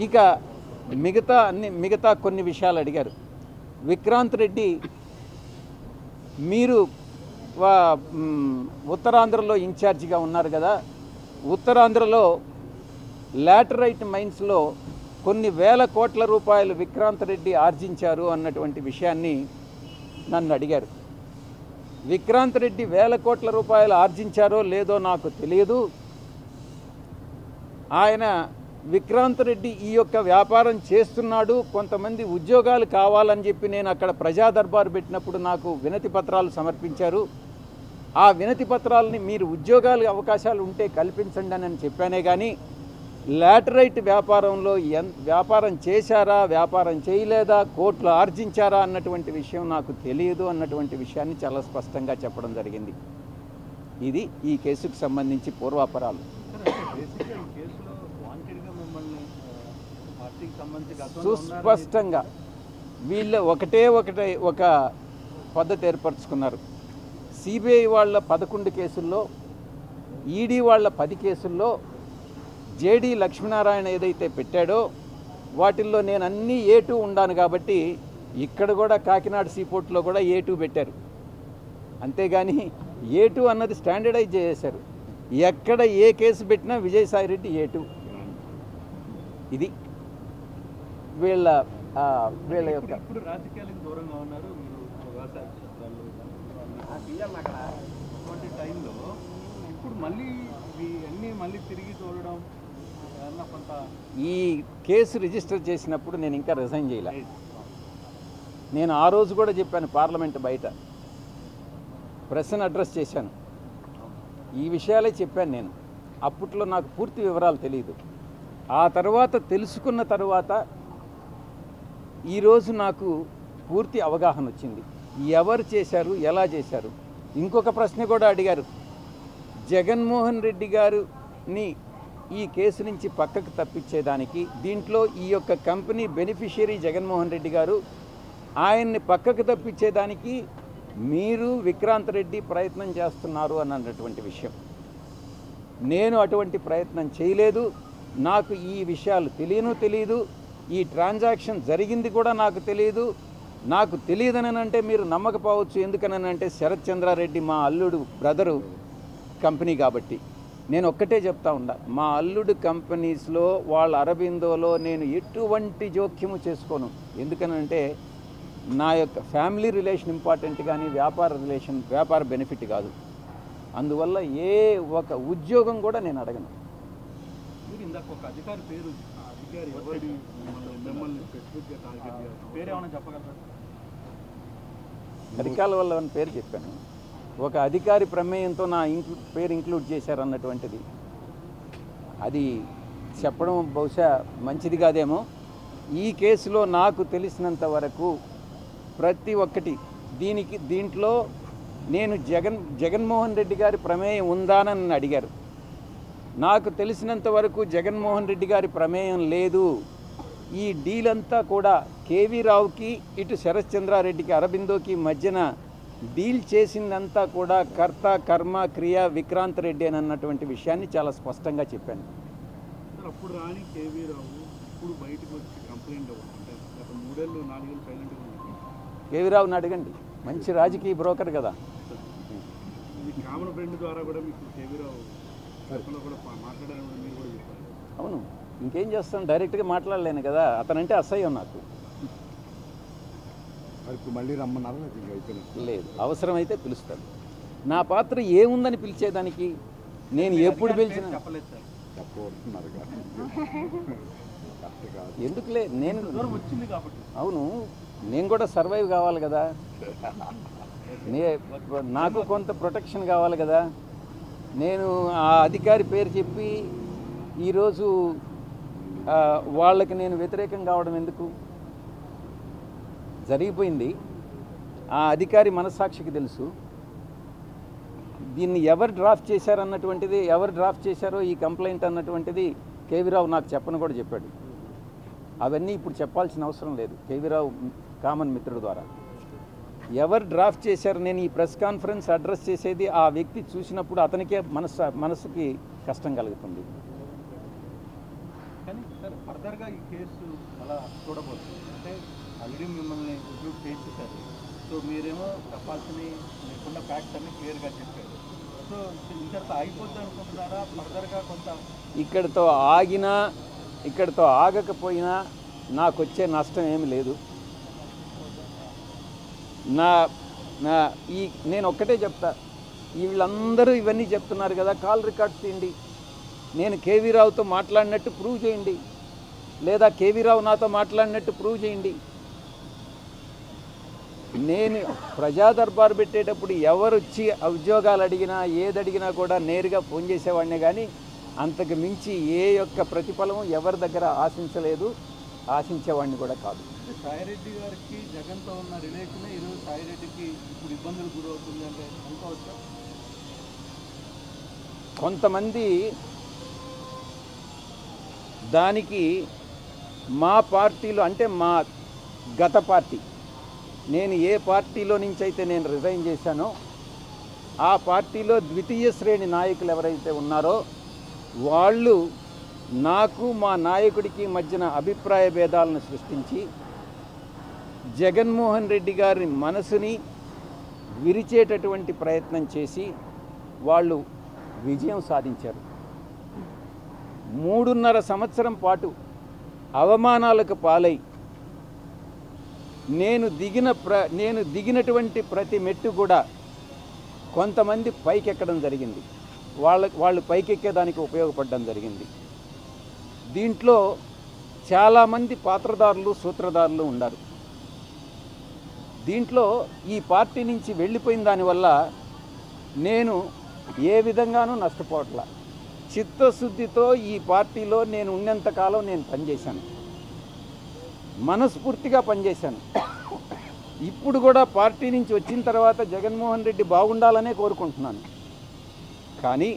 ఇక మిగతా కొన్ని విషయాలు అడిగారు. విక్రాంత్ రెడ్డి, మీరు ఉత్తరాంధ్రలో ఇన్ఛార్జిగా ఉన్నారు కదా, ఉత్తరాంధ్రలో లాటరైట్ మైన్స్లో కొన్ని వేల కోట్ల రూపాయలు విక్రాంత్ రెడ్డి ఆర్జించారు అన్నటువంటి విషయాన్ని నన్ను అడిగారు. విక్రాంత్ రెడ్డి వేల కోట్ల రూపాయలు ఆర్జించారో లేదో నాకు తెలియదు. ఆయన విక్రాంత్ రెడ్డి ఈ యొక్క వ్యాపారం చేస్తున్నాడు, కొంతమంది ఉద్యోగాలు కావాలని చెప్పి నేను అక్కడ ప్రజా దర్బారు పెట్టినప్పుడు నాకు వినతి పత్రాలు సమర్పించారు. ఆ వినతి పత్రాలని మీరు ఉద్యోగాలు అవకాశాలు ఉంటే కల్పించండి అని చెప్పానే కానీ లాటరైట్ వ్యాపారంలో వ్యాపారం చేశారా, వ్యాపారం చేయలేదా, కోట్లు ఆర్జించారా అన్నటువంటి విషయం నాకు తెలియదు అన్నటువంటి విషయాన్ని చాలా స్పష్టంగా చెప్పడం జరిగింది. ఇది ఈ కేసుకు సంబంధించి పూర్వాపరాలు. సుస్పష్టంగా వీళ్ళు ఒక పద్ధతి ఏర్పరచుకున్నారు. సిబిఐ వాళ్ళ 11 కేసుల్లో, ఈడీ వాళ్ళ 10 కేసుల్లో జేడీ లక్ష్మీనారాయణ ఏదైతే పెట్టాడో వాటిల్లో నేను అన్నీ A2 ఉండాను కాబట్టి ఇక్కడ కూడా కాకినాడ సీపోర్ట్లో కూడా A2 పెట్టారు. అంతేగాని A2 అన్నది స్టాండర్డైజ్ చేశారు. ఎక్కడ ఏ కేసు పెట్టినా విజయసాయిరెడ్డి A2. ఇది వీళ్ళ యొక్క ఇప్పుడు రాజకీయాలకు దూరంగా ఉన్నారు. మీరు టైంలో ఇప్పుడు మళ్ళీ తిరిగి చూడడం కొంత. ఈ కేసు రిజిస్టర్ చేసినప్పుడు నేను ఇంకా రిజైన్ చేయలే. నేను ఆ రోజు కూడా చెప్పాను, పార్లమెంట్ బయట ప్రెస్ని అడ్రస్ చేశాను, ఈ విషయాలే చెప్పాను నేను. అప్పట్లో నాకు పూర్తి వివరాలు తెలియదు. ఆ తర్వాత తెలుసుకున్న తర్వాత ఈరోజు నాకు పూర్తి అవగాహన వచ్చింది, ఎవరు చేశారు, ఎలా చేశారు. ఇంకొక ప్రశ్న కూడా అడిగారు, జగన్మోహన్ రెడ్డి గారిని ఈ కేసు నుంచి పక్కకు తప్పించేదానికి, దీంట్లో ఈ యొక్క కంపెనీ బెనిఫిషియరీ జగన్మోహన్ రెడ్డి గారు, ఆయన్ని పక్కకు తప్పించేదానికి మీరు విక్రాంత్ రెడ్డి ప్రయత్నం చేస్తున్నారు అన్నటువంటి విషయం. నేను అటువంటి ప్రయత్నం చేయలేదు. నాకు ఈ విషయాలు తెలియదు. ఈ ట్రాన్సాక్షన్ జరిగింది కూడా నాకు తెలియదు. నాకు తెలియదని అంటే మీరు నమ్మకపోవచ్చు. ఎందుకనంటే శరత్ చంద్రారెడ్డి మా అల్లుడు బ్రదరు కంపెనీ కాబట్టి. నేను ఒక్కటే చెప్తా ఉన్నా, మా అల్లుడు కంపెనీస్లో వాళ్ళ అరబిందోలో నేను ఎటువంటి జోక్యము చేసుకోను. ఎందుకనంటే నా యొక్క ఫ్యామిలీ రిలేషన్ ఇంపార్టెంట్ కానీ వ్యాపార బెనిఫిట్ కాదు. అందువల్ల ఏ ఒక ఉద్యోగం కూడా నేను అడగను. మీరు ఇందాక ఒక అధికారి పేరు, అధికారి ఎవరి మిమ్మల్ని స్పెసిఫిక్గా టార్గెట్ చేయాలి, పేరు ఏమైనా చెప్పగలరా? అధికారుల వల్ల పేరు చెప్పాను. ఒక అధికారి ప్రమేయంతో నా పేరు ఇంక్లూడ్ చేశారన్నటువంటిది అది చెప్పడం బహుశా మంచిది కాదేమో. ఈ కేసులో నాకు తెలిసినంత వరకు ప్రతి ఒక్కటి దీంట్లో నేను జగన్మోహన్ రెడ్డి గారి ప్రమేయం ఉందానని అడిగారు. నాకు తెలిసినంత వరకు జగన్మోహన్ రెడ్డి గారి ప్రమేయం లేదు. ఈ డీల్ అంతా కూడా కేవీ రావుకి, ఇటు శరత్ చంద్రారెడ్డికి, అరబిందోకి మధ్యన డీల్ చేసిందంతా కూడా కర్త కర్మ క్రియ విక్రాంత్ రెడ్డి అని అన్నటువంటి విషయాన్ని చాలా స్పష్టంగా చెప్పాను. అప్పుడు రాని కేవీ రావు ఇప్పుడు బయటకు వచ్చి కంప్లైంట్ అంటే గత 3 ఏళ్ళు 4 ఏళ్ళు సైలెంట్గా ఉంది. కేవీ రావుని అడగండి, మంచి రాజకీయ బ్రోకర్ కదా. మీ కామన్ ఫ్రెండ్ ద్వారా కూడా మీకు కేవీ రావు కూడా మాట్లాడాలని మీరు కూడా చెప్పారు. అవును, ఇంకేం చేస్తాను, డైరెక్ట్గా మాట్లాడలేను కదా. అతనంటే అసహ్యం నాకు. మళ్ళీ రమ్మన్నారు లేదు, అవసరమైతే పిలుస్తాను. నా పాత్ర ఏముందని పిలిచేదానికి నేను ఎప్పుడు పిలిచినా చెప్పలేదు సార్. ఎందుకులే, నేను వచ్చింది కాబట్టి. అవును, నేను కూడా సర్వైవ్ కావాలి కదా. నాకు కొంత ప్రొటెక్షన్ కావాలి కదా. నేను ఆ అధికారి పేరు చెప్పి ఈరోజు వాళ్ళకి నేను వ్యతిరేకం కావడం ఎందుకు? జరిగిపోయింది. ఆ అధికారి మనస్సాక్షికి తెలుసు. దీన్ని ఎవరు డ్రాఫ్ట్ చేశారన్నటువంటిది, ఎవరు డ్రాఫ్ట్ చేశారో ఈ కంప్లైంట్ అన్నటువంటిది కేవీరావు నాకు చెప్పని కూడా చెప్పాడు. అవన్నీ ఇప్పుడు చెప్పాల్సిన అవసరం లేదు. కేవీరావు కామన్ మిత్రుడు ద్వారా ఎవరు డ్రాఫ్ట్ చేశారు, నేను ఈ ప్రెస్ కాన్ఫరెన్స్ అడ్రస్ చేసేది ఆ వ్యక్తి చూసినప్పుడు అతనికే మనసుకి కష్టం కలుగుతుంది. కానీ సార్ ఫర్దర్గా ఈ కేసు అలా చూడబోతుంది అంటే ఆల్రెడీ మిమ్మల్ని రివ్యూ చేసేసారు. సో మీరేమో చెప్పాల్సిన లేకుండా ఫ్యాక్ట్స్ అన్ని క్లియర్గా చెప్పారు. సో ఇంతటితో ఆగిపోద్ది అనుకుంటున్నారా? ఫర్దర్గా కొంత ఇక్కడితో ఆగకపోయినా నాకు వచ్చే నష్టం ఏమి లేదు. నేను ఒక్కటే చెప్తా, వీళ్ళందరూ ఇవన్నీ చెప్తున్నారు కదా, కాల్ రికార్డ్స్ తీయండి, నేను కేవీ రావుతో మాట్లాడినట్టు ప్రూవ్ చేయండి, లేదా కేవీ రావు నాతో మాట్లాడినట్టు ప్రూవ్ చేయండి. నేను ప్రజా దర్బార్ పెట్టేటప్పుడు ఎవరు వచ్చి ఉద్యోగాలు అడిగినా ఏది అడిగినా కూడా నేరుగా ఫోన్ చేసేవాడినే, కానీ అంతకు మించి ఏ యొక్క ప్రతిఫలం ఎవరి దగ్గర ఆశించలేదు, ఆశించేవాడిని కూడా కాదు. సాయిరెడ్డి గారికి జగన్తో ఉన్న రిలేషన్ ఈరోజు సాయిరెడ్డికి ఇప్పుడు ఇబ్బందులు గురవుతుంది అంటే అనుకోవచ్చా? కొంతమంది దానికి మా పార్టీలో, అంటే మా గత పార్టీ, నేను ఏ పార్టీలో నుంచి అయితే నేను రిజైన్ చేశానో ఆ పార్టీలో ద్వితీయ శ్రేణి నాయకులు ఎవరైతే ఉన్నారో వాళ్ళు నాకు మా నాయకుడికి మధ్యన అభిప్రాయ భేదాలను సృష్టించి జగన్మోహన్ రెడ్డి గారి మనసుని విరిచేటటువంటి ప్రయత్నం చేసి వాళ్ళు విజయం సాధించారు. 3.5 సంవత్సరం పాటు అవమానాలకు పాలై నేను దిగినటువంటి ప్రతి మెట్టు కూడా కొంతమంది పైకెక్కడం జరిగింది, వాళ్ళు పైకెక్కేదానికి ఉపయోగపడడం జరిగింది. దీంట్లో చాలామంది పాత్రదారులు, సూత్రధారులు ఉన్నారు. దీంట్లో ఈ పార్టీ నుంచి వెళ్ళిపోయిన దానివల్ల నేను ఏ విధంగానూ నష్టపోవట్లా. చిత్తశుద్ధితో ఈ పార్టీలో నేను ఉన్నంతకాలం నేను పనిచేశాను, మనస్ఫూర్తిగా పనిచేశాను. ఇప్పుడు కూడా పార్టీ నుంచి వచ్చిన తర్వాత జగన్మోహన్ రెడ్డి బాగుండాలనే కోరుకుంటున్నాను. కానీ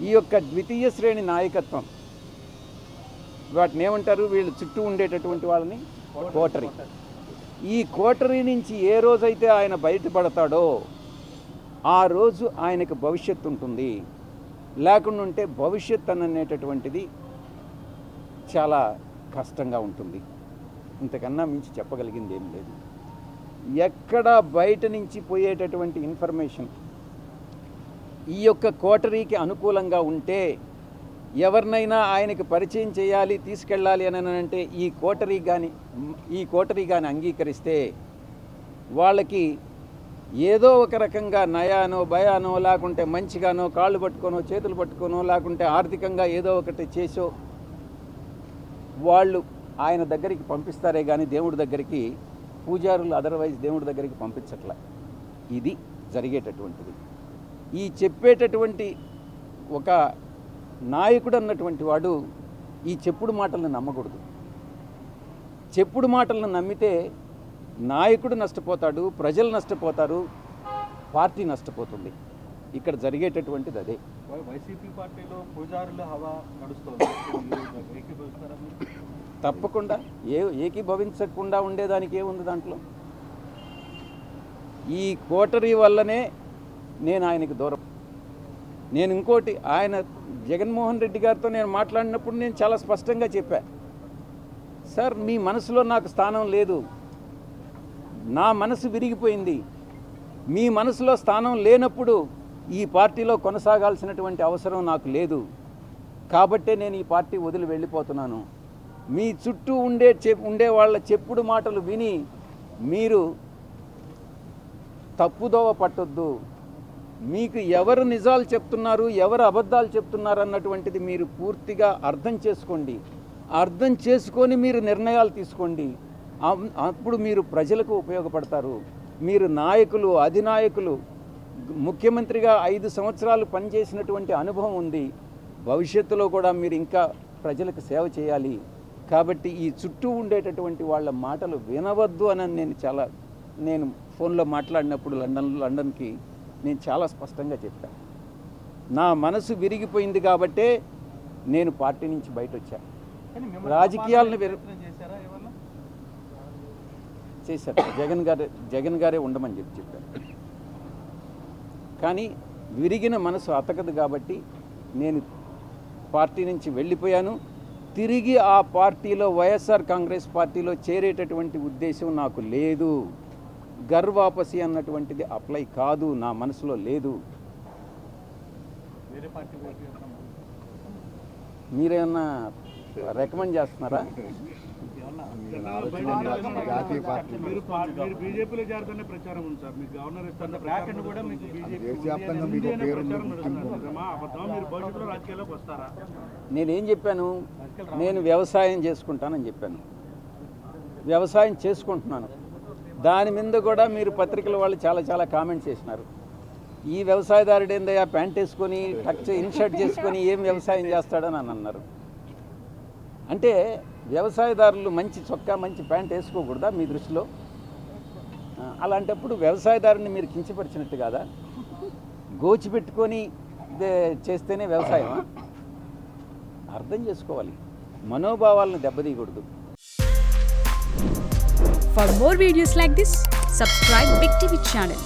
ఈ యొక్క ద్వితీయ శ్రేణి నాయకత్వం, వాటిని ఏమంటారు, వీళ్ళు చుట్టూ ఉండేటటువంటి వాళ్ళని కోటరీ, ఈ కోటరీ నుంచి ఏ రోజైతే ఆయన బయటపడతాడో ఆ రోజు ఆయనకు భవిష్యత్తు ఉంటుంది. లేకుండా ఉంటే భవిష్యత్తు అనేటటువంటిది చాలా కష్టంగా ఉంటుంది. ఇంతకన్నా మించి చెప్పగలిగింది ఏం లేదు. ఎక్కడ బయట నుంచి పోయేటటువంటి ఇన్ఫర్మేషన్ ఈ యొక్క కోటరీకి అనుకూలంగా ఉంటే, ఎవరినైనా ఆయనకి పరిచయం చేయాలి, తీసుకెళ్ళాలి అని అంటే ఈ కోటరీ కానీ అంగీకరిస్తే వాళ్ళకి ఏదో ఒక రకంగా నయానో భయానో, లేకుంటే మంచిగానో కాళ్ళు పట్టుకోనో చేతులు పట్టుకోనో, లేకుంటే ఆర్థికంగా ఏదో ఒకటి చేసో వాళ్ళు ఆయన దగ్గరికి పంపిస్తారే కానీ దేవుడి దగ్గరికి, పూజారులు అదర్వైజ్ దేవుడి దగ్గరికి పంపించట్లే. ఇది జరిగేటటువంటిది. ఈ చెప్పేటటువంటి ఒక నాయకుడు అన్నటువంటి వాడు ఈ చెప్పుడు మాటలను నమ్మకూడదు. చెప్పుడు మాటలను నమ్మితే నాయకుడు నష్టపోతాడు, ప్రజలు నష్టపోతారు, పార్టీ నష్టపోతుంది. ఇక్కడ జరిగేటటువంటిది అదే. వైసీపీ పార్టీలో పూజారుల హవా నడుస్తుంది, తప్పకుండా ఏకీభవించకుండా ఉండేదానికి ఏముంది దాంట్లో. ఈ కోటరీ వల్లనే నేను ఆయనకి దూరం. నేను ఇంకోటి, ఆయన జగన్మోహన్ రెడ్డి గారితో నేను మాట్లాడినప్పుడు నేను చాలా స్పష్టంగా చెప్పా, సార్ మీ మనసులో నాకు స్థానం లేదు, నా మనసు విరిగిపోయింది, మీ మనసులో స్థానం లేనప్పుడు ఈ పార్టీలో కొనసాగాల్సినటువంటి అవసరం నాకు లేదు, కాబట్టే నేను ఈ పార్టీ వదిలి వెళ్ళిపోతున్నాను. మీ చుట్టూ ఉండే వాళ్ళ చెప్పుడు మాటలు విని మీరు తప్పుదోవ పట్టొద్దు. మీకు ఎవరు నిజాలు చెప్తున్నారు, ఎవరు అబద్ధాలు చెప్తున్నారు అన్నటువంటిది మీరు పూర్తిగా అర్థం చేసుకోండి. అర్థం చేసుకొని మీరు నిర్ణయాలు తీసుకోండి. అప్పుడు మీరు ప్రజలకు ఉపయోగపడతారు. మీరు నాయకులు, అధినాయకులు, ముఖ్యమంత్రిగా 5 సంవత్సరాలు పనిచేసినటువంటి అనుభవం ఉంది. భవిష్యత్తులో కూడా మీరు ఇంకా ప్రజలకు సేవ చేయాలి. కాబట్టి ఈ చుట్టూ ఉండేటటువంటి వాళ్ళ మాటలు వినవద్దు అని నేను ఫోన్లో మాట్లాడినప్పుడు లండన్కి నేను చాలా స్పష్టంగా చెప్పాను. నా మనసు విరిగిపోయింది కాబట్టే నేను పార్టీ నుంచి బయట వచ్చాను. రాజకీయాలను చేశారు, జగన్ గారే ఉండమని చెప్పారు. కానీ విరిగిన మనసు అతకదు కాబట్టి నేను పార్టీ నుంచి వెళ్ళిపోయాను. తిరిగి ఆ పార్టీలో వైఎస్ఆర్ కాంగ్రెస్ పార్టీలో చేరేటటువంటి ఉద్దేశం నాకు లేదు. గర్వాపసి అన్నటువంటిది అప్లై కాదు, నా మనసులో లేదు. వేరే పార్టీ మీరేమన్నా రికమెండ్ చేస్తున్నారా? మీరు బీజేపీలో చేరుతున్న ప్రచారం ఉంది సార్. మీకు గవర్నర్ ఇస్తున్న బ్యాక్ కూడా మీకు దేశవ్యాప్తంగా మీకు పేరు అబద్ధం. మీరు భవిష్యత్తులో రాజకీయాల్లోకి వస్తారా? నేనేం చెప్పాను? నేను వ్యవసాయం చేసుకుంటానని చెప్పాను. వ్యవసాయం చేసుకుంటున్నాను. దాని మీద కూడా మీరు పత్రికల వాళ్ళు చాలా కామెంట్స్ చేసినారు. ఈ వ్యవసాయదారుడు ఏందయ్యా ప్యాంట్ వేసుకొని టచ్ ఇన్షర్ట్ చేసుకొని ఏం వ్యవసాయం చేస్తాడని అని అన్నారు. అంటే వ్యవసాయదారులు మంచి చొక్కా మంచి ప్యాంట్ వేసుకోకూడదా మీ దృష్టిలో? అలాంటప్పుడు వ్యవసాయదారుని మీరు కించపరిచినట్టు కాదా? గోచిపెట్టుకొని చేస్తేనే వ్యవసాయమా? అర్థం చేసుకోవాలి, మనోభావాలను దెబ్బతీయకూడదు. For more videos like this, subscribe Big TV channel.